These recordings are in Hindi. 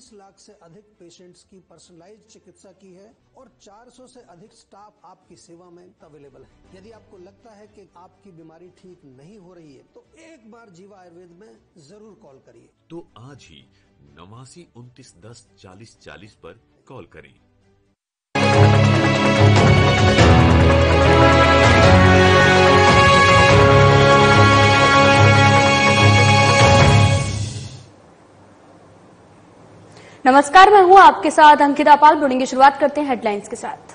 20 लाख से अधिक पेशेंट्स की पर्सनलाइज्ड चिकित्सा की है और 400 से अधिक स्टाफ आपकी सेवा में अवेलेबल है। यदि आपको लगता है कि आपकी बीमारी ठीक नहीं हो रही है तो एक बार जीवा आयुर्वेद में जरूर कॉल करिए। तो आज ही 89 29 10 40 40 पर कॉल करें। नमस्कार, मैं हूं आपके साथ अंकिता पाल। बुलेटिन की शुरुआत करते हैं हेडलाइंस के साथ।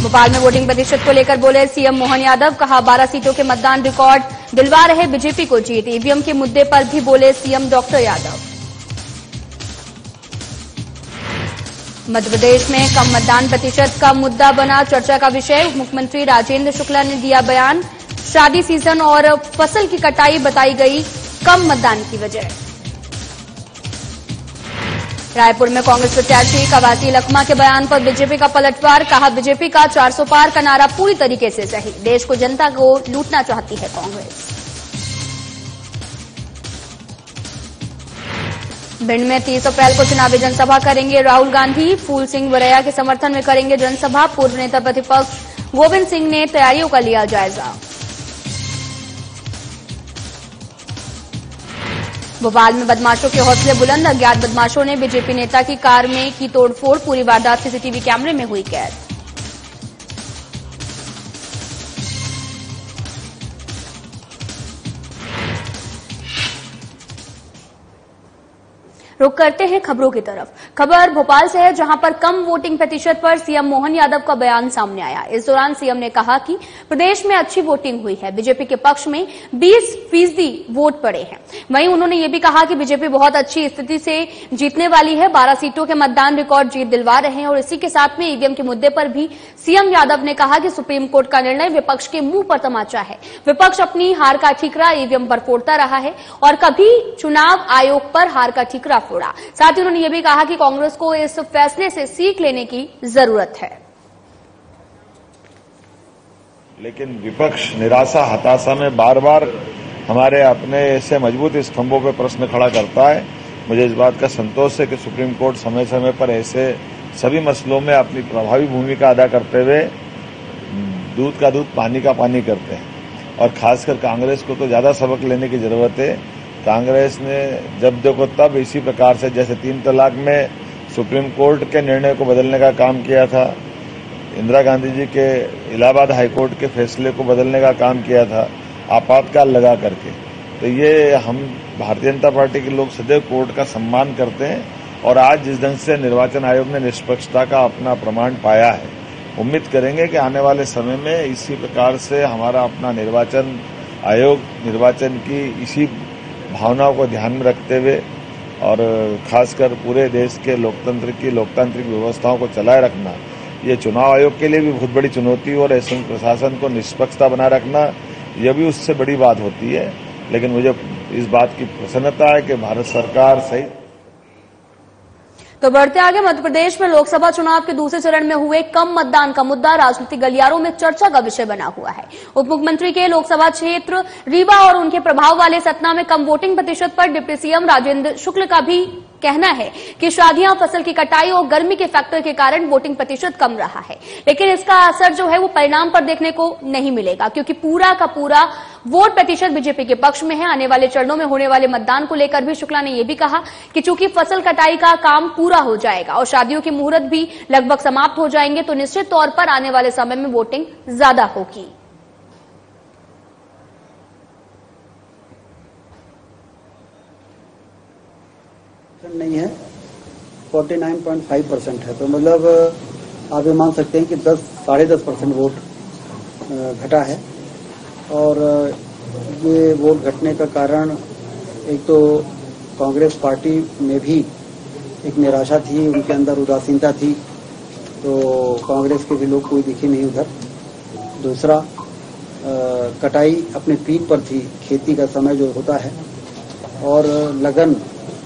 भोपाल में वोटिंग प्रतिशत को लेकर बोले सीएम मोहन यादव, कहा 12 सीटों के मतदान रिकॉर्ड दिलवा रहे बीजेपी को जीत। ईवीएम के मुद्दे पर भी बोले सीएम डॉक्टर यादव। मध्य प्रदेश में कम मतदान प्रतिशत का मुद्दा बना चर्चा का विषय। मुख्यमंत्री राजेंद्र शुक्ला ने दिया बयान, शादी सीजन और फसल की कटाई बताई गई कम मतदान की वजह। रायपुर में कांग्रेस प्रत्याशी कवासी लखमा के बयान पर बीजेपी का पलटवार, कहा बीजेपी का 400 पार का नारा पूरी तरीके से सही। देश को जनता को लूटना चाहती है कांग्रेस। भिंड में 30 अप्रैल को चुनावी जनसभा करेंगे राहुल गांधी। फूल सिंह वरैया के समर्थन में करेंगे जनसभा। पूर्व नेता प्रतिपक्ष गोविंद सिंह ने तैयारियों का लिया जायजा। भोपाल में बदमाशों के हौसले बुलंद। अज्ञात बदमाशों ने बीजेपी नेता की कार में की तोड़फोड़। पूरी वारदात सीसीटीवी कैमरे में हुई कैद। रुक करते हैं खबरों की तरफ। खबर भोपाल से है, जहां पर कम वोटिंग प्रतिशत पर सीएम मोहन यादव का बयान सामने आया। इस दौरान सीएम ने कहा कि प्रदेश में अच्छी वोटिंग हुई है, बीजेपी के पक्ष में 20% वोट पड़े हैं। वहीं उन्होंने ये भी कहा कि बीजेपी बहुत अच्छी स्थिति से जीतने वाली है। 12 सीटों के मतदान रिकॉर्ड जीत दिलवा रहे हैं। और इसी के साथ में ईवीएम के मुद्दे पर भी सीएम यादव ने कहा कि सुप्रीम कोर्ट का निर्णय विपक्ष के मुंह पर तमाचा है। विपक्ष अपनी हार का ठीकरा ईवीएम पर फोड़ता रहा है और कभी चुनाव आयोग पर हार का ठीकरा फोड़ा। साथ ही उन्होंने यह भी कहा कि कांग्रेस को इस फैसले से सीख लेने की जरूरत है। लेकिन विपक्ष निराशा हताशा में बार बार हमारे अपने ऐसे मजबूत स्तंभों पर प्रश्न खड़ा करता है। मुझे इस बात का संतोष है कि सुप्रीम कोर्ट समय समय पर ऐसे सभी मसलों में अपनी प्रभावी भूमिका अदा करते हुए दूध का दूध पानी का पानी करते हैं। और खासकर कांग्रेस को तो ज्यादा सबक लेने की जरूरत है। कांग्रेस ने जब देखो तब इसी प्रकार से, जैसे 3 तलाक में सुप्रीम कोर्ट के निर्णय को बदलने का काम किया था, इंदिरा गांधी जी के इलाहाबाद हाईकोर्ट के फैसले को बदलने का काम किया था आपातकाल लगा करके। तो ये हम भारतीय जनता पार्टी के लोग सदैव कोर्ट का सम्मान करते हैं। और आज जिस ढंग से निर्वाचन आयोग ने निष्पक्षता का अपना प्रमाण पाया है, उम्मीद करेंगे कि आने वाले समय में इसी प्रकार से हमारा अपना निर्वाचन आयोग निर्वाचन की इसी भावनाओं को ध्यान में रखते हुए और खासकर पूरे देश के लोकतांत्रिक व्यवस्थाओं को चलाए रखना, ये चुनाव आयोग के लिए भी बहुत बड़ी चुनौती और ऐसे प्रशासन को निष्पक्षता बनाए रखना, यह भी उससे बड़ी बात होती है। लेकिन मुझे इस बात की प्रसन्नता है कि भारत सरकार सही। तो बढ़ते आगे, मध्य प्रदेश में लोकसभा चुनाव के दूसरे चरण में हुए कम मतदान का मुद्दा राजनीतिक गलियारों में चर्चा का विषय बना हुआ है। उप मुख्यमंत्री के लोकसभा क्षेत्र रीवा और उनके प्रभाव वाले सतना में कम वोटिंग प्रतिशत पर डिप्टी सीएम राजेंद्र शुक्ल का भी कहना है कि शादियां, फसल की कटाई और गर्मी के फैक्टर के कारण वोटिंग प्रतिशत कम रहा है। लेकिन इसका असर जो है वो परिणाम पर देखने को नहीं मिलेगा, क्योंकि पूरा का पूरा वोट प्रतिशत बीजेपी के पक्ष में है। आने वाले चरणों में होने वाले मतदान को लेकर भी शुक्ला ने यह भी कहा कि चूंकि फसल कटाई का काम पूरा हो जाएगा और शादियों के मुहूर्त भी लगभग समाप्त हो जाएंगे, तो निश्चित तौर पर आने वाले समय में वोटिंग ज्यादा होगी। नहीं है, 49.5% है। तो मतलब आप ये मान सकते हैं कि 10-10.5% वोट घटा है। और ये वोट घटने का कारण एक तो कांग्रेस पार्टी में भी एक निराशा थी, उनके अंदर उदासीनता थी, तो कांग्रेस के भी लोग कोई दिखे नहीं उधर। दूसरा, कटाई अपने पीक पर थी, खेती का समय जो होता है, और लगन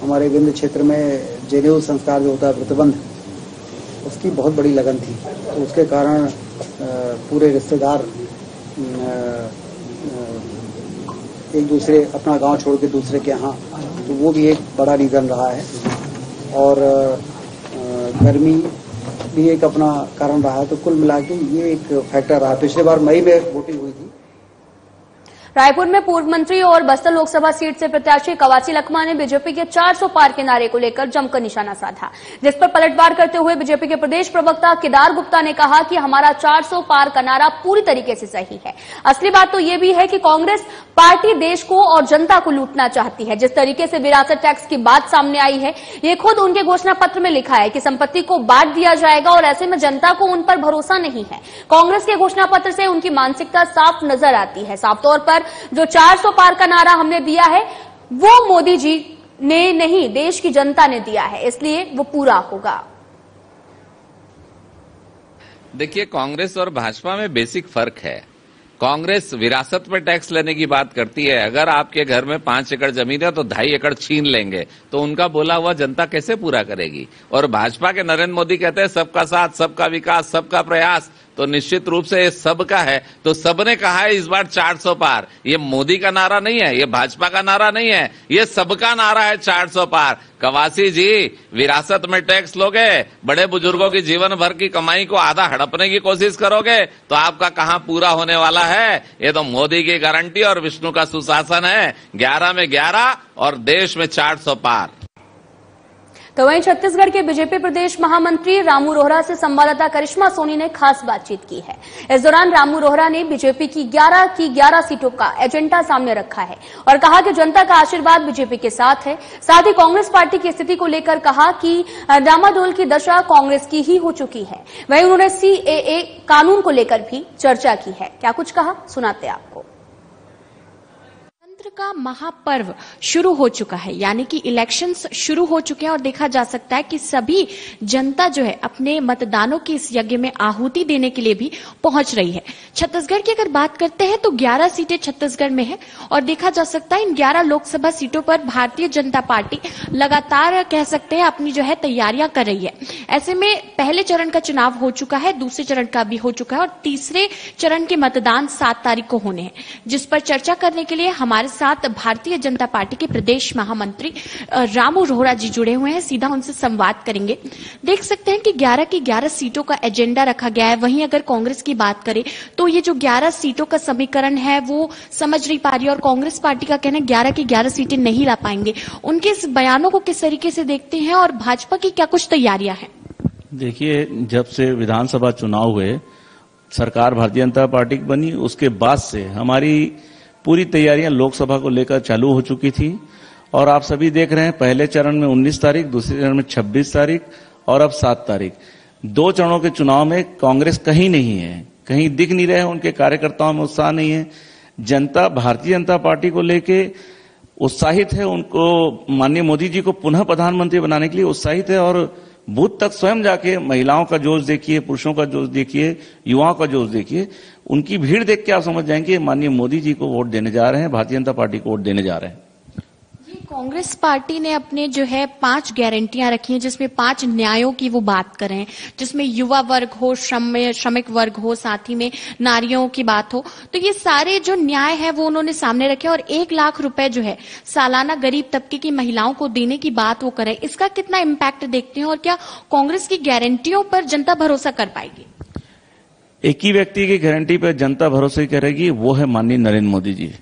हमारे विंध्य क्षेत्र में जनेऊ संस्कार जो होता है व्रतबंध, उसकी बहुत बड़ी लगन थी। तो उसके कारण पूरे रिश्तेदार एक दूसरे अपना गांव छोड़ के दूसरे के यहाँ तो वो भी एक बड़ा रीजन रहा है। और गर्मी भी एक अपना कारण रहा है। तो कुल मिला के ये एक फैक्टर रहा। पिछले बार मई में वोटिंग हुई थी। रायपुर में पूर्व मंत्री और बस्तर लोकसभा सीट से प्रत्याशी कवासी लखमा ने बीजेपी के 400 पार के नारे को लेकर जमकर निशाना साधा, जिस पर पलटवार करते हुए बीजेपी के प्रदेश प्रवक्ता केदार गुप्ता ने कहा कि हमारा 400 पार का नारा पूरी तरीके से सही है। असली बात तो ये भी है कि कांग्रेस पार्टी देश को और जनता को लूटना चाहती है। जिस तरीके से विरासत टैक्स की बात सामने आई है, ये खुद उनके घोषणा पत्र में लिखा है कि संपत्ति को बांट दिया जाएगा और ऐसे में जनता को उन पर भरोसा नहीं है। कांग्रेस के घोषणा पत्र से उनकी मानसिकता साफ नजर आती है। साफ तौर पर जो 400 पार का नारा हमने दिया है वो मोदी जी ने नहीं, देश की जनता ने दिया है, इसलिए वो पूरा होगा। देखिए, कांग्रेस और भाजपा में बेसिक फर्क है। कांग्रेस विरासत पर टैक्स लेने की बात करती है। अगर आपके घर में 5 एकड़ जमीन है तो 2.5 एकड़ छीन लेंगे, तो उनका बोला हुआ जनता कैसे पूरा करेगी। और भाजपा के नरेंद्र मोदी कहते हैं सबका साथ, सबका विकास, सबका प्रयास, तो निश्चित रूप से ये सबका है। तो सबने कहा है इस बार 400 पार। ये मोदी का नारा नहीं है, ये भाजपा का नारा नहीं है, ये सबका नारा है 400 पार। कवासी जी, विरासत में टैक्स लोगे, बड़े बुजुर्गों की जीवन भर की कमाई को आधा हड़पने की कोशिश करोगे, तो आपका कहां पूरा होने वाला है। ये तो मोदी की गारंटी और विष्णु का सुशासन है। 11 में 11 और देश में 400 पार। तो वहीं छत्तीसगढ़ के बीजेपी प्रदेश महामंत्री रामू रोहरा से संवाददाता करिश्मा सोनी ने खास बातचीत की है। इस दौरान रामू रोहरा ने बीजेपी की 11 सीटों का एजेंडा सामने रखा है और कहा कि जनता का आशीर्वाद बीजेपी के साथ है। साथ ही कांग्रेस पार्टी की स्थिति को लेकर कहा कि डामाडोल की दशा कांग्रेस की ही हो चुकी है। वहीं उन्होंने CAA कानून को लेकर भी चर्चा की है। क्या कुछ कहा, सुनाते आपको। का महापर्व शुरू हो चुका है, यानी कि इलेक्शंस शुरू हो चुके हैं और देखा जा सकता है कि सभी जनता जो है अपने मतदानों की इस यज्ञ में आहुति देने के लिए भी पहुंच रही है। छत्तीसगढ़ की अगर बात करते हैं तो 11 सीटें छत्तीसगढ़ में है और देखा जा सकता है इन 11 लोकसभा सीटों पर भारतीय जनता पार्टी लगातार कह सकते हैं अपनी जो है तैयारियां कर रही है। ऐसे में पहले चरण का चुनाव हो चुका है, दूसरे चरण का भी हो चुका है और तीसरे चरण के मतदान 7 तारीख को होने हैं, जिस पर चर्चा करने के लिए हमारे साथ भारतीय जनता पार्टी के प्रदेश महामंत्री रामू रोहरा जी जुड़े हुए हैं। सीधा उनसे संवाद करेंगे। देख सकते हैं कि 11 की 11 सीटों का एजेंडा रखा गया है। वहीं अगर कांग्रेस की बात करें तो ये जो 11 सीटों का समीकरण है वो समझ नहीं पा रही और कांग्रेस पार्टी का कहना है 11 की 11 सीटें नहीं ला पाएंगे। उनके इस बयानों को किस तरीके से देखते हैं और भाजपा की क्या कुछ तैयारियां हैं? देखिए, जब से विधानसभा चुनाव हुए, सरकार भारतीय जनता पार्टी की बनी, उसके बाद से हमारी पूरी तैयारियां लोकसभा को लेकर चालू हो चुकी थी और आप सभी देख रहे हैं पहले चरण में 19 तारीख, दूसरे चरण में 26 तारीख और अब 7 तारीख। 2 चरणों के चुनाव में कांग्रेस कहीं नहीं है, कहीं दिख नहीं रहे, उनके कार्यकर्ताओं में उत्साह नहीं है। जनता भारतीय जनता पार्टी को लेके उत्साहित है, उनको माननीय मोदी जी को पुनः प्रधानमंत्री बनाने के लिए उत्साहित है और बूथ तक स्वयं जाके महिलाओं का जोश देखिए, पुरुषों का जोश देखिए, युवाओं का जोश देखिए। उनकी भीड़ देख के आप समझ जाएंगे माननीय मोदी जी को वोट देने जा रहे हैं, भारतीय जनता पार्टी को वोट देने जा रहे हैं। कांग्रेस पार्टी ने अपने जो है 5 गारंटियां रखी हैं, जिसमें 5 न्यायों की वो बात करें, जिसमें युवा वर्ग हो, श्रमिक वर्ग हो, साथ ही में नारियों की बात हो। तो ये सारे जो न्याय है वो उन्होंने सामने रखे और 1 लाख रुपए जो है सालाना गरीब तबके की महिलाओं को देने की बात वो करें। इसका कितना इम्पैक्ट देखते हैं और क्या कांग्रेस की गारंटियों पर जनता भरोसा कर पाएगी? एक ही व्यक्ति की गारंटी पर जनता भरोसा करेगी, वो है माननीय नरेंद्र मोदी जी।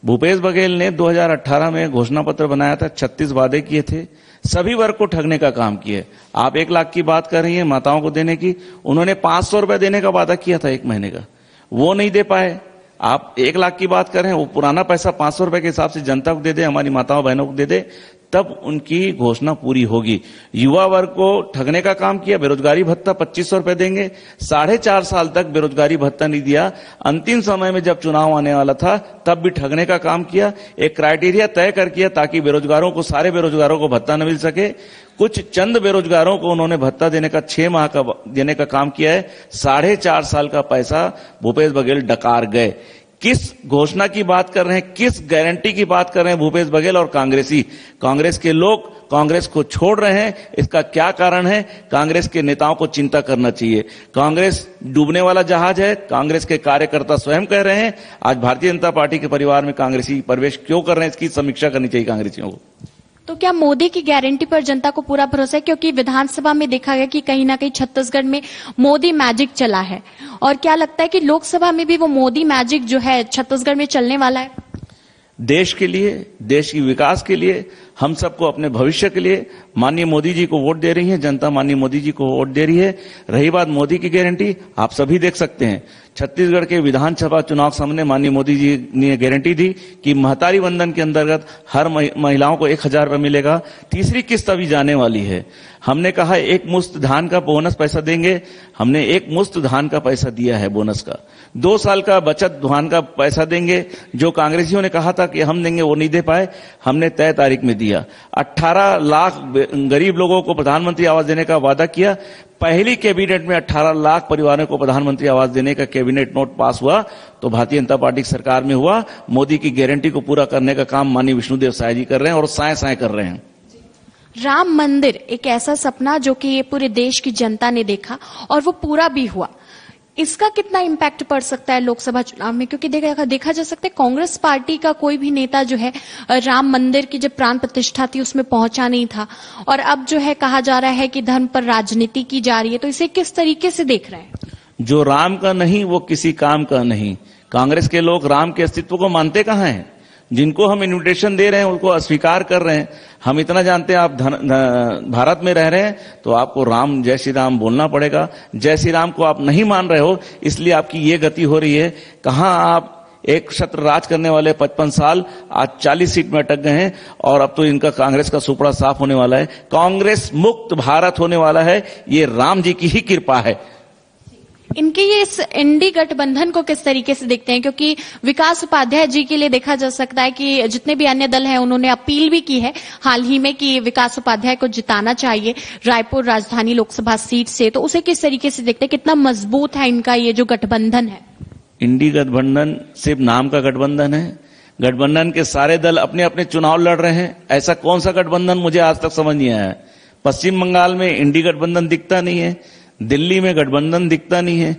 भूपेश बघेल ने 2018 में घोषणा पत्र बनाया था, 36 वादे किए थे, सभी वर्ग को ठगने का काम किए। आप 1 लाख की बात कर रही हैं माताओं को देने की, उन्होंने 500 रुपए देने का वादा किया था 1 महीने का, वो नहीं दे पाए। आप 1 लाख की बात कर रहे हैं, वो पुराना पैसा 500 रुपए के हिसाब से जनता को दे दे, हमारी माताओं बहनों को दे दे, तब उनकी घोषणा पूरी होगी। युवा वर्ग को ठगने का काम किया, बेरोजगारी भत्ता 2500 रुपए देंगे, 4.5 साल तक बेरोजगारी भत्ता नहीं दिया। अंतिम समय में जब चुनाव आने वाला था तब भी ठगने का काम किया। एक क्राइटेरिया तय कर किया ताकि बेरोजगारों को, सारे बेरोजगारों को भत्ता न मिल सके। कुछ चंद बेरोजगारों को उन्होंने भत्ता देने का 6 माह का देने का काम किया है। 4.5 साल का पैसा भूपेश बघेल डकार गए। किस घोषणा की बात कर रहे हैं, किस गारंटी की बात कर रहे हैं भूपेश बघेल और कांग्रेसी? कांग्रेस के लोग कांग्रेस को छोड़ रहे हैं, इसका क्या कारण है? कांग्रेस के नेताओं को चिंता करना चाहिए। कांग्रेस डूबने वाला जहाज है, कांग्रेस के कार्यकर्ता स्वयं कह रहे हैं। आज भारतीय जनता पार्टी के परिवार में कांग्रेसी प्रवेश क्यों कर रहे हैं, इसकी समीक्षा करनी चाहिए कांग्रेसियों को। तो क्या मोदी की गारंटी पर जनता को पूरा भरोसा है? क्योंकि विधानसभा में देखा गया कि कहीं ना कहीं छत्तीसगढ़ में मोदी मैजिक चला है, और क्या लगता है कि लोकसभा में भी वो मोदी मैजिक जो है छत्तीसगढ़ में चलने वाला है? देश के लिए, देश की विकास के लिए, हम सबको अपने भविष्य के लिए माननीय मोदी जी को वोट दे रही है, जनता माननीय मोदी जी को वोट दे रही है। रही बात मोदी की गारंटी, आप सभी देख सकते हैं छत्तीसगढ़ के विधानसभा चुनाव के सामने माननीय मोदी जी ने गारंटी दी कि महतारी वंदन के अंतर्गत हर महिलाओं को 1000 रुपये मिलेगा। तीसरी किस्त अभी जाने वाली है। हमने कहा एक मुश्त धान का बोनस पैसा देंगे, हमने एक मुश्त धान का पैसा दिया है बोनस का। 2 साल का बचत धान का पैसा देंगे, जो कांग्रेसियों ने कहा था कि हम देंगे वो नहीं दे पाए, हमने तय तारीख में दिया। 18 लाख गरीब लोगों को प्रधानमंत्री आवास देने का वादा किया। पहली कैबिनेट में 18 लाख परिवारों को प्रधानमंत्री आवास देने का कैबिनेट नोट पास हुआ तो भारतीय जनता पार्टी की सरकार में हुआ। मोदी की गारंटी को पूरा करने का काम माननीय विष्णुदेव साय जी कर रहे हैं और साय कर रहे हैं। राम मंदिर एक ऐसा सपना जो कि पूरे देश की जनता ने देखा और वो पूरा भी हुआ, इसका कितना इम्पैक्ट पड़ सकता है लोकसभा चुनाव में? क्योंकि देखा जा सकता है कांग्रेस पार्टी का कोई भी नेता जो है राम मंदिर की जब प्राण प्रतिष्ठा थी उसमें पहुंचा नहीं था, और अब जो है कहा जा रहा है कि धर्म पर राजनीति की जा रही है, तो इसे किस तरीके से देख रहे हैं? जो राम का नहीं वो किसी काम का नहीं। कांग्रेस के लोग राम के अस्तित्व को मानते कहां हैं? जिनको हम इन्विटेशन दे रहे हैं उनको अस्वीकार कर रहे हैं। हम इतना जानते हैं आप भारत में रह रहे हैं तो आपको राम जय श्री राम बोलना पड़ेगा। जय श्री राम को आप नहीं मान रहे हो, इसलिए आपकी ये गति हो रही है। कहां आप एक क्षत्र राज करने वाले 55 साल आज 40 सीट में अटक गए हैं, और अब तो इनका कांग्रेस का सुपड़ा साफ होने वाला है। कांग्रेस मुक्त भारत होने वाला है, ये राम जी की ही कृपा है। इनके ये इस इंडी गठबंधन को किस तरीके से देखते हैं? क्योंकि विकास उपाध्याय जी के लिए देखा जा सकता है कि जितने भी अन्य दल हैं उन्होंने अपील भी की है हाल ही में कि विकास उपाध्याय को जिताना चाहिए रायपुर राजधानी लोकसभा सीट से, तो उसे किस तरीके से देखते हैं? कितना मजबूत है इनका ये जो गठबंधन है? इंडी गठबंधन सिर्फ नाम का गठबंधन है। गठबंधन के सारे दल अपने अपने चुनाव लड़ रहे हैं। ऐसा कौन सा गठबंधन मुझे आज तक समझ नहीं आया। पश्चिम बंगाल में इंडी गठबंधन दिखता नहीं है, दिल्ली में गठबंधन दिखता नहीं है,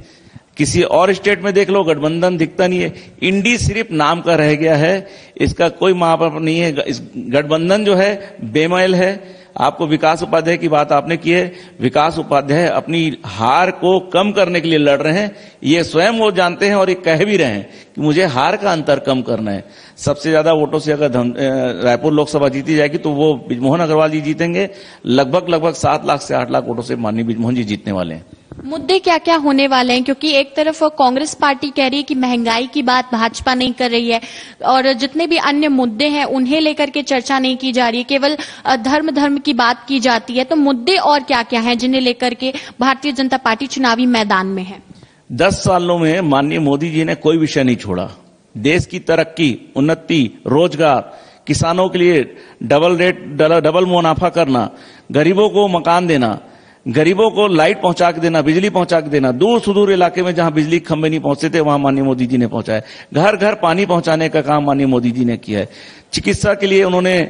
किसी और स्टेट में देख लो गठबंधन दिखता नहीं है। इंडी सिर्फ नाम का रह गया है, इसका कोई माप नहीं है। इस गठबंधन जो है बेमैल है। आपको विकास उपाध्याय की बात आपने की है, विकास उपाध्याय अपनी हार को कम करने के लिए लड़ रहे हैं। ये स्वयं वो जानते हैं और ये कह भी रहे हैं कि मुझे हार का अंतर कम करना है। सबसे ज्यादा वोटों से अगर रायपुर लोकसभा जीती जाएगी तो वो बृजमोहन अग्रवाल जी जीतेंगे। लगभग 7 लाख से 8 लाख वोटों से माननीय बृजमोहन जी जीतने वाले हैं। मुद्दे क्या क्या होने वाले हैं? क्योंकि एक तरफ कांग्रेस पार्टी कह रही है कि महंगाई की बात भाजपा नहीं कर रही है, और जितने भी अन्य मुद्दे हैं उन्हें लेकर के चर्चा नहीं की जा रही है, केवल धर्म की बात की जाती है। तो मुद्दे और क्या क्या हैं जिन्हें लेकर के भारतीय जनता पार्टी चुनावी मैदान में है? 10 सालों में माननीय मोदी जी ने कोई विषय नहीं छोड़ा। देश की तरक्की, उन्नति, रोजगार, किसानों के लिए डबल मुनाफा करना, गरीबों को मकान देना, गरीबों को लाइट पहुंचा के देना, बिजली पहुंचा के देना। दूर सुदूर इलाके में जहां बिजली खंभे नहीं पहुंचते थे वहां माननीय मोदी जी ने पहुंचाया। घर घर पानी पहुंचाने का काम माननीय मोदी जी ने किया है। चिकित्सा के लिए उन्होंने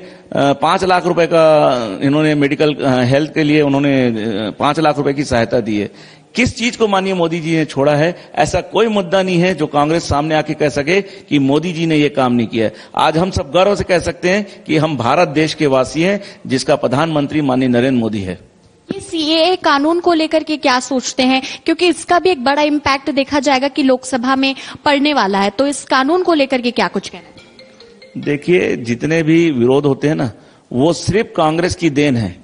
5 लाख रुपए का, इन्होंने मेडिकल हेल्थ के लिए उन्होंने 5 लाख रुपए की सहायता दी है। किस चीज को माननीय मोदी जी ने छोड़ा है? ऐसा कोई मुद्दा नहीं है जो कांग्रेस सामने आके कह सके कि मोदी जी ने ये काम नहीं किया है। आज हम सब गर्व से कह सकते हैं कि हम भारत देश के वासी हैं जिसका प्रधानमंत्री माननीय नरेंद्र मोदी है। ये सीएए कानून को लेकर के क्या सोचते हैं? क्योंकि इसका भी एक बड़ा इम्पैक्ट देखा जाएगा कि लोकसभा में पड़ने वाला है, तो इस कानून को लेकर के क्या कुछ कहना है? देखिए, जितने भी विरोध होते हैं ना, वो सिर्फ कांग्रेस की देन है।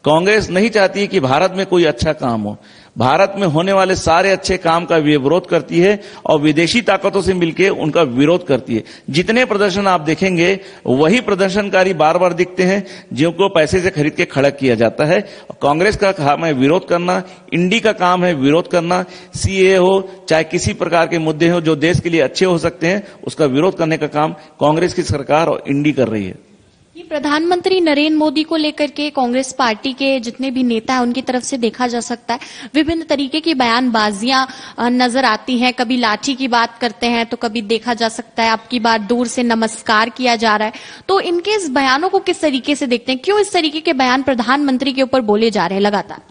कांग्रेस नहीं चाहती कि भारत में कोई अच्छा काम हो। भारत में होने वाले सारे अच्छे काम का विरोध करती है और विदेशी ताकतों से मिलकर उनका विरोध करती है। जितने प्रदर्शन आप देखेंगे वही प्रदर्शनकारी बार बार दिखते हैं जिनको पैसे से खरीद के खड़ा किया जाता है। कांग्रेस का काम है विरोध करना, इंडी का काम है विरोध करना। सीएए हो चाहे किसी प्रकार के मुद्दे हो जो देश के लिए अच्छे हो सकते हैं, उसका विरोध करने का काम कांग्रेस की सरकार और इंडी कर रही है। ये प्रधानमंत्री नरेंद्र मोदी को लेकर के कांग्रेस पार्टी के जितने भी नेता हैं उनकी तरफ से देखा जा सकता है विभिन्न तरीके की बयानबाजियां नजर आती हैं। कभी लाठी की बात करते हैं तो कभी देखा जा सकता है अब की बार दूर से नमस्कार किया जा रहा है। तो इनके इस बयानों को किस तरीके से देखते हैं? क्यों इस तरीके के बयान प्रधानमंत्री के ऊपर बोले जा रहे हैं लगातार?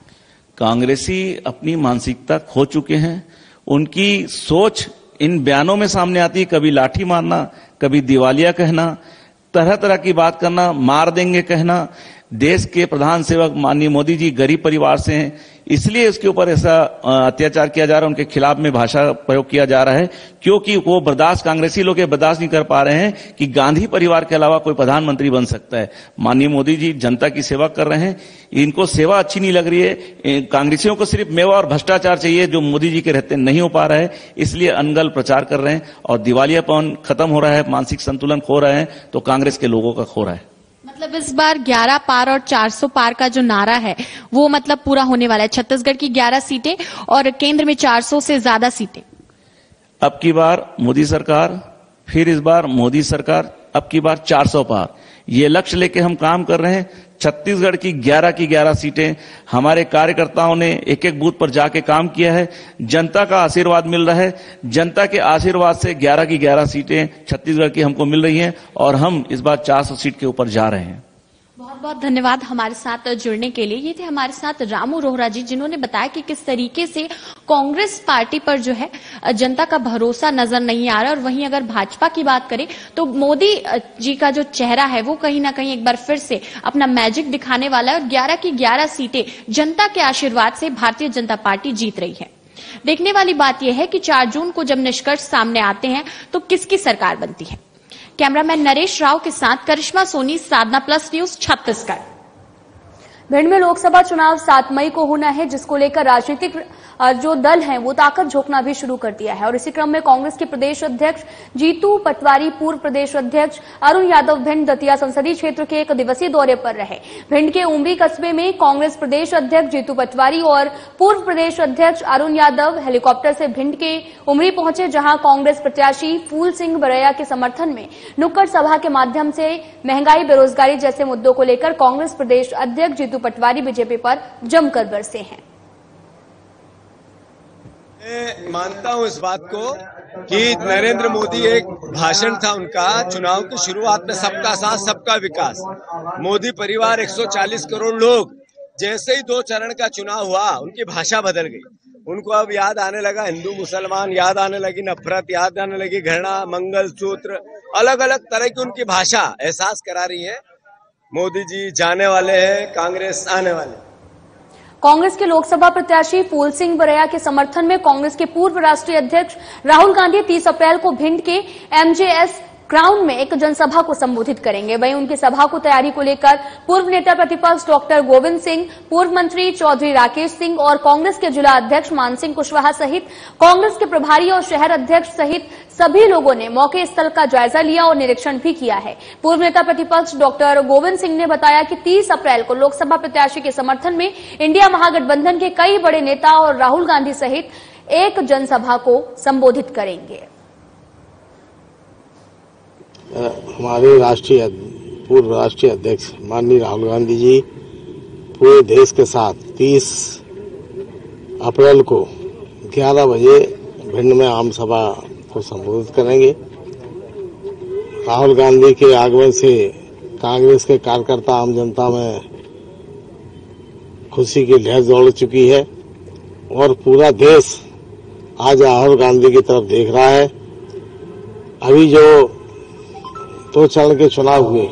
कांग्रेसी अपनी मानसिकता खो चुके हैं। उनकी सोच इन बयानों में सामने आती है। कभी लाठी मारना, कभी दिवालिया कहना, तरह तरह की बात करना, मार देंगे कहना। देश के प्रधान सेवक माननीय मोदी जी गरीब परिवार से हैं, इसलिए इसके ऊपर ऐसा अत्याचार किया जा रहा है, उनके खिलाफ में भाषा प्रयोग किया जा रहा है, क्योंकि वो कांग्रेसी लोग बर्दाश्त नहीं कर पा रहे हैं कि गांधी परिवार के अलावा कोई प्रधानमंत्री बन सकता है। माननीय मोदी जी जनता की सेवा कर रहे हैं, इनको सेवा अच्छी नहीं लग रही है। कांग्रेसियों को सिर्फ मेवा और भ्रष्टाचार चाहिए, जो मोदी जी के रहते नहीं हो पा रहा है, इसलिए अनगल प्रचार कर रहे हैं और दिवालियापन खत्म हो रहा है, मानसिक संतुलन खो रहे हैं, तो कांग्रेस के लोगों का खो रहा है। मतलब इस बार 11 पार और 400 पार का जो नारा है वो मतलब पूरा होने वाला है। छत्तीसगढ़ की 11 सीटें और केंद्र में 400 से ज्यादा सीटें। अब की बार मोदी सरकार, फिर इस बार मोदी सरकार, अब की बार 400 पार, ये लक्ष्य लेके हम काम कर रहे हैं। छत्तीसगढ़ की 11 सीटें हमारे कार्यकर्ताओं ने एक एक बूथ पर जाके काम किया है। जनता का आशीर्वाद मिल रहा है, जनता के आशीर्वाद से 11 सीटें छत्तीसगढ़ की हमको मिल रही हैं और हम इस बार 400 सीट के ऊपर जा रहे हैं। बहुत बहुत धन्यवाद हमारे साथ जुड़ने के लिए। ये थे हमारे साथ रामू रोहरा जी, जिन्होंने बताया कि किस तरीके से कांग्रेस पार्टी पर जो है जनता का भरोसा नजर नहीं आ रहा। और वहीं अगर भाजपा की बात करें तो मोदी जी का जो चेहरा है वो कहीं ना कहीं एक बार फिर से अपना मैजिक दिखाने वाला है और 11 की 11 सीटें जनता के आशीर्वाद से भारतीय जनता पार्टी जीत रही है। देखने वाली बात यह है कि 4 जून को जब निष्कर्ष सामने आते हैं तो किसकी सरकार बनती है। कैमरामैन नरेश राव के साथ करिश्मा सोनी, साधना प्लस न्यूज, छत्तीसगढ़। भिंड में लोकसभा चुनाव 7 मई को होना है, जिसको लेकर राजनीतिक जो दल हैं वो ताकत झोंकना भी शुरू कर दिया है। और इसी क्रम में कांग्रेस के प्रदेश अध्यक्ष जीतू पटवारी, पूर्व प्रदेश अध्यक्ष अरुण यादव भिंड दतिया संसदीय क्षेत्र के 1 दिवसीय दौरे पर रहे। भिंड के उमरी कस्बे में कांग्रेस प्रदेश अध्यक्ष जीतू पटवारी और पूर्व प्रदेश अध्यक्ष अरुण यादव हेलीकॉप्टर से भिंड के उमरी पहुंचे, जहां कांग्रेस प्रत्याशी फूल सिंह बरैया के समर्थन में नुक्कड़ सभा के माध्यम से महंगाई, बेरोजगारी जैसे मुद्दों को लेकर कांग्रेस प्रदेश अध्यक्ष जीतू पटवारी बीजेपी पर जमकर बरसे हैं। मैं मानता हूं इस बात को कि नरेंद्र मोदी, एक भाषण था उनका चुनाव की शुरुआत में, सबका साथ सबका विकास। मोदी परिवार 140 करोड़ लोग, जैसे ही 2 चरण का चुनाव हुआ उनकी भाषा बदल गई। उनको अब याद आने लगा हिंदू मुसलमान, याद आने लगी नफरत, याद आने लगी घृणा, मंगलसूत्र, अलग अलग तरह की उनकी भाषा एहसास करा रही है। मोदी जी जाने वाले हैं, कांग्रेस आने वाले। कांग्रेस के लोकसभा प्रत्याशी फूल सिंह बरैया के समर्थन में कांग्रेस के पूर्व राष्ट्रीय अध्यक्ष राहुल गांधी 30 अप्रैल को भिंड के एमजेएस ग्राउंड में एक जनसभा को संबोधित करेंगे। वहीं उनकी सभा को तैयारी को लेकर पूर्व नेता प्रतिपक्ष डॉक्टर गोविंद सिंह, पूर्व मंत्री चौधरी राकेश सिंह और कांग्रेस के जिला अध्यक्ष मान सिंह कुशवाहा सहित कांग्रेस के प्रभारी और शहर अध्यक्ष सहित सभी लोगों ने मौके स्थल का जायजा लिया और निरीक्षण भी किया है। पूर्व नेता प्रतिपक्ष डॉक्टर गोविंद सिंह ने बताया कि 30 अप्रैल को लोकसभा प्रत्याशी के समर्थन में इंडिया महागठबंधन के कई बड़े नेता और राहुल गांधी सहित एक जनसभा को संबोधित करेंगे। हमारे पूर्व राष्ट्रीय अध्यक्ष माननीय राहुल गांधी जी पूरे देश के साथ 30 अप्रैल को 11 बजे भिंड में आम सभा को संबोधित करेंगे। राहुल गांधी के आगमन से कांग्रेस के कार्यकर्ता, आम जनता में खुशी की लहर दौड़ चुकी है और पूरा देश आज राहुल गांधी की तरफ देख रहा है। अभी जो 2 चरण के चुनाव हुए,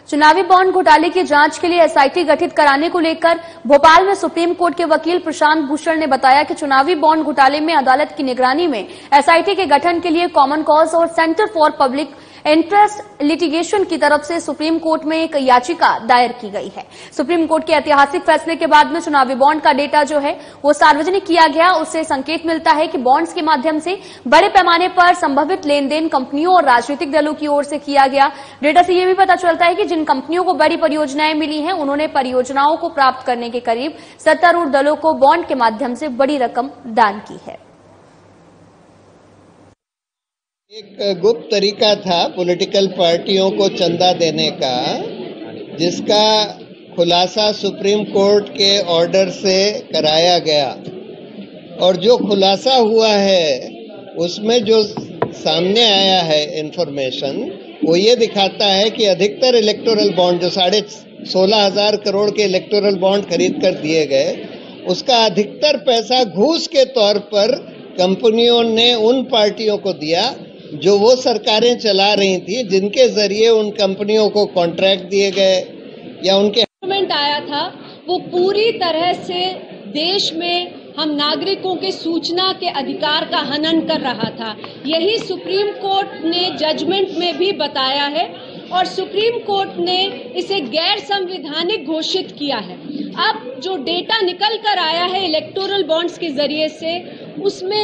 चुनावी बॉन्ड घोटाले की जांच के लिए एसआईटी गठित कराने को लेकर भोपाल में सुप्रीम कोर्ट के वकील प्रशांत भूषण ने बताया कि चुनावी बॉन्ड घोटाले में अदालत की निगरानी में एसआईटी के गठन के लिए कॉमन कॉज और centre for public interest litigation की तरफ से सुप्रीम कोर्ट में एक याचिका दायर की गई है। सुप्रीम कोर्ट के ऐतिहासिक फैसले के बाद में चुनावी बॉन्ड का डेटा जो है वो सार्वजनिक किया गया। उससे संकेत मिलता है कि बॉन्ड्स के माध्यम से बड़े पैमाने पर संभावित लेन देन कंपनियों और राजनीतिक दलों की ओर से किया गया। डेटा से यह भी पता चलता है कि जिन कंपनियों को बड़ी परियोजनाएं मिली हैं, उन्होंने परियोजनाओं को प्राप्त करने के करीब सत्तारूढ़ दलों को बॉन्ड के माध्यम से बड़ी रकम दान की है। एक गुप्त तरीका था पॉलिटिकल पार्टियों को चंदा देने का, जिसका खुलासा सुप्रीम कोर्ट के ऑर्डर से कराया गया। और जो खुलासा हुआ है उसमें जो सामने आया है इंफॉर्मेशन, वो ये दिखाता है कि अधिकतर इलेक्टोरल बॉन्ड जो 16,500 करोड़ के इलेक्टोरल बॉन्ड खरीद कर दिए गए, उसका अधिकतर पैसा घूस के तौर पर कंपनियों ने उन पार्टियों को दिया जो वो सरकारें चला रही थी, जिनके जरिए उन कंपनियों को कॉन्ट्रैक्ट दिए गए या उनके गवर्नमेंट आया था, वो पूरी तरह से देश में हम नागरिकों के सूचना के अधिकार का हनन कर रहा था। यही सुप्रीम कोर्ट ने जजमेंट में भी बताया है और सुप्रीम कोर्ट ने इसे गैर संवैधानिक घोषित किया है। अब जो डेटा निकल कर आया है इलेक्टोरल बॉन्ड्स के जरिए से, उसमें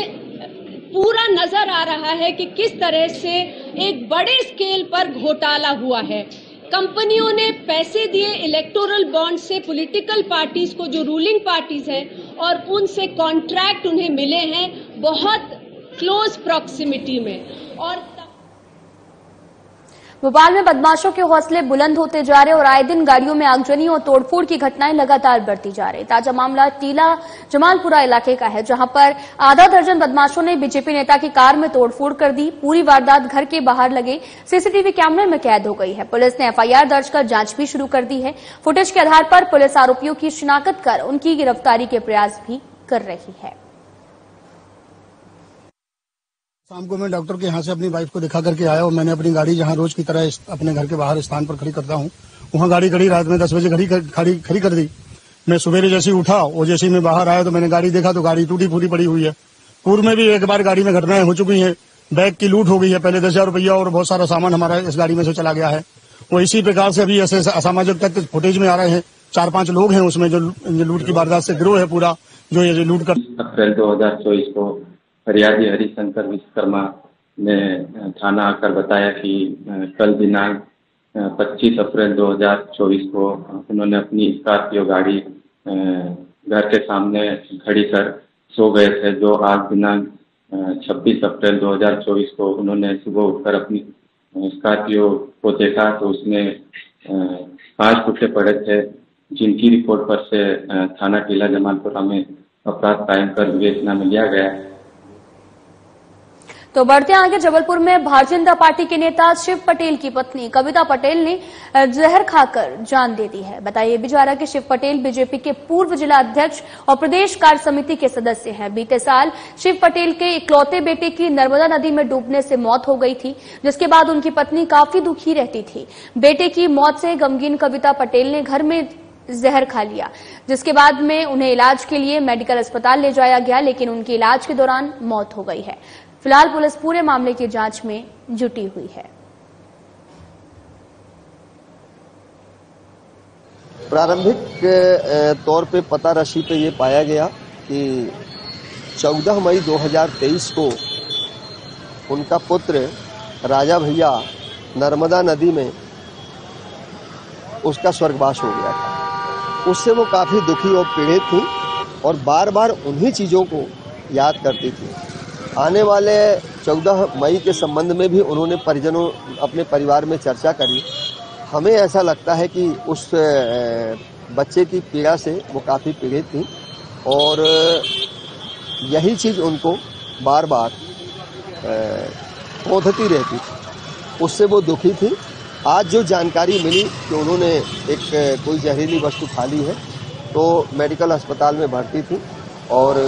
पूरा नजर आ रहा है कि किस तरह से एक बड़े स्केल पर घोटाला हुआ है। कंपनियों ने पैसे दिए इलेक्टोरल बॉन्ड से पॉलिटिकल पार्टीज को, जो रूलिंग पार्टीज है, और उनसे कॉन्ट्रैक्ट उन्हें मिले हैं बहुत क्लोज प्रॉक्सिमिटी में। और भोपाल में बदमाशों के हौसले बुलंद होते जा रहे और आए दिन गाड़ियों में आगजनी और तोड़फोड़ की घटनाएं लगातार बढ़ती जा रही। ताजा मामला टीला जमालपुरा इलाके का है, जहां पर आधा दर्जन बदमाशों ने बीजेपी नेता की कार में तोड़फोड़ कर दी। पूरी वारदात घर के बाहर लगे सीसीटीवी कैमरे में कैद हो गई है। पुलिस ने एफआईआर दर्ज कर जांच भी शुरू कर दी है। फुटेज के आधार पर पुलिस आरोपियों की शिनाख्त कर उनकी गिरफ्तारी के प्रयास भी कर रही है। शाम को मैं डॉक्टर के यहाँ से अपनी वाइफ को दिखा करके आया और मैंने अपनी गाड़ी जहाँ रोज की तरह अपने घर के बाहर स्थान पर खड़ी करता हूँ, वहाँ गाड़ी खड़ी रात में 10 बजे खड़ी कर दी। मैं सवेरे जैसे ही उठा और जैसे ही मैं बाहर आया तो मैंने गाड़ी देखा तो गाड़ी टूटी फूटी पड़ी हुई है। पूर्व में भी एक बार गाड़ी में घटनाएं हो चुकी हैं। बैग की लूट हो गई है, पहले 10,000 रुपया और बहुत सारा सामान हमारा इस गाड़ी में से चला गया है। और इसी प्रकार से अभी ऐसे असामाजिक तत्व फुटेज में आ रहे हैं। 4-5 लोग हैं उसमें जो लूट की वारदात से गिरोह है पूरा, जो ये लूट कर। अप्रैल 2024 को फरियादी हरिशंकर विश्वकर्मा ने थाना आकर बताया कि कल दिनांक 25 अप्रैल 2024 को उन्होंने अपनी स्कॉर्पियो गाड़ी घर के सामने खड़ी कर सो गए थे। जो आज दिनांक 26 अप्रैल 2024 को उन्होंने सुबह उठकर अपनी स्कॉर्पियो को देखा तो उसमें 5 टुकड़े पड़े थे, जिनकी रिपोर्ट पर से थाना टीला जमालपुरा में अपराध कायम कर विवेचना में लिया गया। तो बढ़ते आगे, जबलपुर में भारतीय जनता पार्टी के नेता शिव पटेल की पत्नी कविता पटेल ने जहर खाकर जान दे दी है। बताया भी जा रहा है कि शिव पटेल बीजेपी के पूर्व जिला अध्यक्ष और प्रदेश कार्य समिति के सदस्य हैं। बीते साल शिव पटेल के इकलौते बेटे की नर्मदा नदी में डूबने से मौत हो गई थी, जिसके बाद उनकी पत्नी काफी दुखी रहती थी। बेटे की मौत से गमगीन कविता पटेल ने घर में जहर खा लिया, जिसके बाद में उन्हें इलाज के लिए मेडिकल अस्पताल ले जाया गया, लेकिन उनके इलाज के दौरान मौत हो गई है। फिलहाल पुलिस पूरे मामले की जांच में जुटी हुई है। प्रारंभिक तौर पे पता रशी पे ये पाया गया कि 14 मई 2023 को उनका पुत्र राजा भैया नर्मदा नदी में उसका स्वर्गवास हो गया था। उससे वो काफी दुखी और पीड़ित थी और बार बार उन्हीं चीजों को याद करती थी। आने वाले 14 मई के संबंध में भी उन्होंने परिजनों, अपने परिवार में चर्चा करी। हमें ऐसा लगता है कि उस बच्चे की पीड़ा से वो काफ़ी पीड़ित थी और यही चीज़ उनको बार बार खोदती रहती थी, उससे वो दुखी थी। आज जो जानकारी मिली कि उन्होंने कोई जहरीली वस्तु खा ली है, तो मेडिकल अस्पताल में भर्ती थी और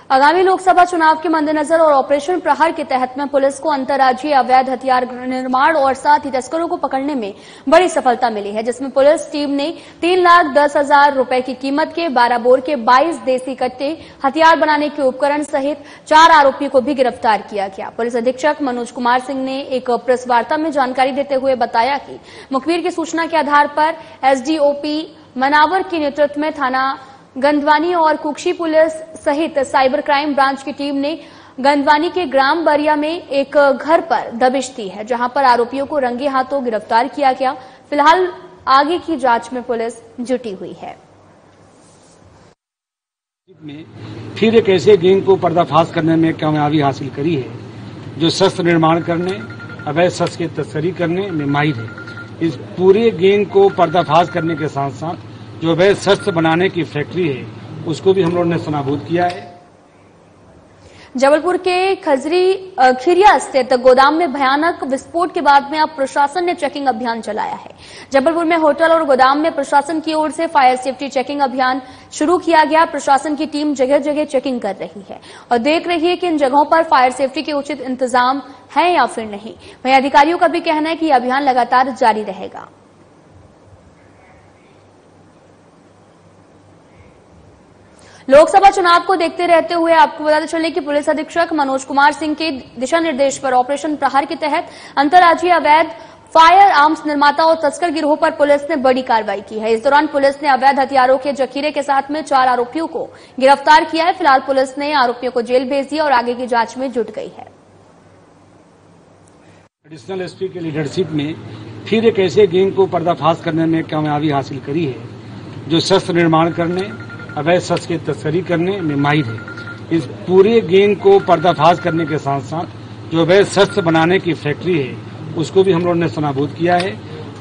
आगामी लोकसभा चुनाव के मद्देनजर और ऑपरेशन प्रहार के तहत में पुलिस को अंतर्राज्यीय अवैध हथियार निर्माण और साथ ही तस्करों को पकड़ने में बड़ी सफलता मिली है, जिसमें पुलिस टीम ने 3,10,000 रुपए की कीमत के 12 बोर के 22 देसी कट्टे, हथियार बनाने के उपकरण सहित 4 आरोपियों को भी गिरफ्तार किया गया। पुलिस अधीक्षक मनोज कुमार सिंह ने एक प्रेस वार्ता में जानकारी देते हुए बताया कि मुखबिर की सूचना के आधार पर एसडीओपी मनावर के नेतृत्व में थाना गंदवानी और कुक्षी पुलिस सहित साइबर क्राइम ब्रांच की टीम ने गंदवानी के ग्राम बरिया में एक घर पर दबिश दी है, जहां पर आरोपियों को रंगे हाथों गिरफ्तार किया गया। फिलहाल आगे की जांच में पुलिस जुटी हुई है। फिर एक ऐसे गैंग को पर्दाफाश करने में कामयाबी हासिल करी है जो शस्त्र निर्माण करने, अवैध शस्त्र की तस्करी करने में माहिर है। इस पूरे गैंग को पर्दाफाश करने के साथ साथ जो अवैध शस्त्र बनाने की फैक्ट्री है, उसको भी हम लोगों ने सुनाबूद किया है। जबलपुर के खिरिया स्थित गोदाम में भयानक विस्फोट के बाद में अब प्रशासन ने चेकिंग अभियान चलाया है। जबलपुर में होटल और गोदाम में प्रशासन की ओर से फायर सेफ्टी चेकिंग अभियान शुरू किया गया। प्रशासन की टीम जगह जगह चेकिंग कर रही है और देख रही है कि इन जगहों पर फायर सेफ्टी के उचित इंतजाम है या फिर नहीं। वहीं अधिकारियों का भी कहना है कि यह अभियान लगातार जारी रहेगा। लोकसभा चुनाव को देखते रहते हुए आपको बताते चले कि पुलिस अधीक्षक मनोज कुमार सिंह के दिशा निर्देश पर ऑपरेशन प्रहार के तहत अंतर्राज्यीय अवैध फायर आर्म्स निर्माता और तस्कर गिरोह पर पुलिस ने बड़ी कार्रवाई की है। इस दौरान पुलिस ने अवैध हथियारों के जखीरे के साथ में 4 आरोपियों को गिरफ्तार किया है। फिलहाल पुलिस ने आरोपियों को जेल भेज दिया और आगे की जांच में जुट गई है। एडिशनल एसपी के लीडरशिप में फिर एक ऐसे गैंग को पर्दाफाश करने में कामयाबी हासिल करी है जो शस्त्र निर्माण करने, अवैध शस्त्र की तस्करी करने में माहिर है। इस पूरे गैंग को पर्दाफाश करने के साथ साथ जो अवैध शस्त्र बनाने की फैक्ट्री है उसको भी हम लोगों ने नस्तानाबूद किया है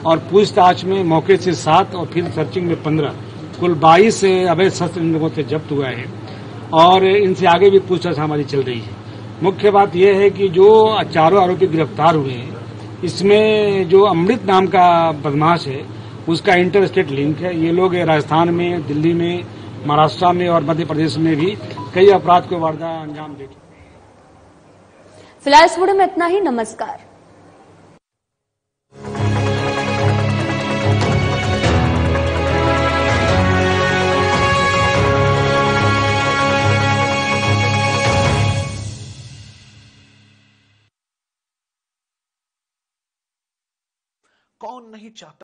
और पूछताछ में मौके से 7 और फिर सर्चिंग में 15 कुल 22 अवैध शस्त्र इन लोगों से जब्त हुआ है और इनसे आगे भी पूछताछ हमारी चल रही है। मुख्य बात यह है कि जो 4 आरोपी गिरफ्तार हुए हैं इसमें जो अमृत नाम का बदमाश है उसका इंटर स्टेट लिंक है। ये लोग राजस्थान में, दिल्ली में, महाराष्ट्र में और मध्य प्रदेश में भी कई अपराध को वारदात अंजाम दे चुके। फिलहाल इस वीडियो में इतना ही। नमस्कार। कौन नहीं चाहता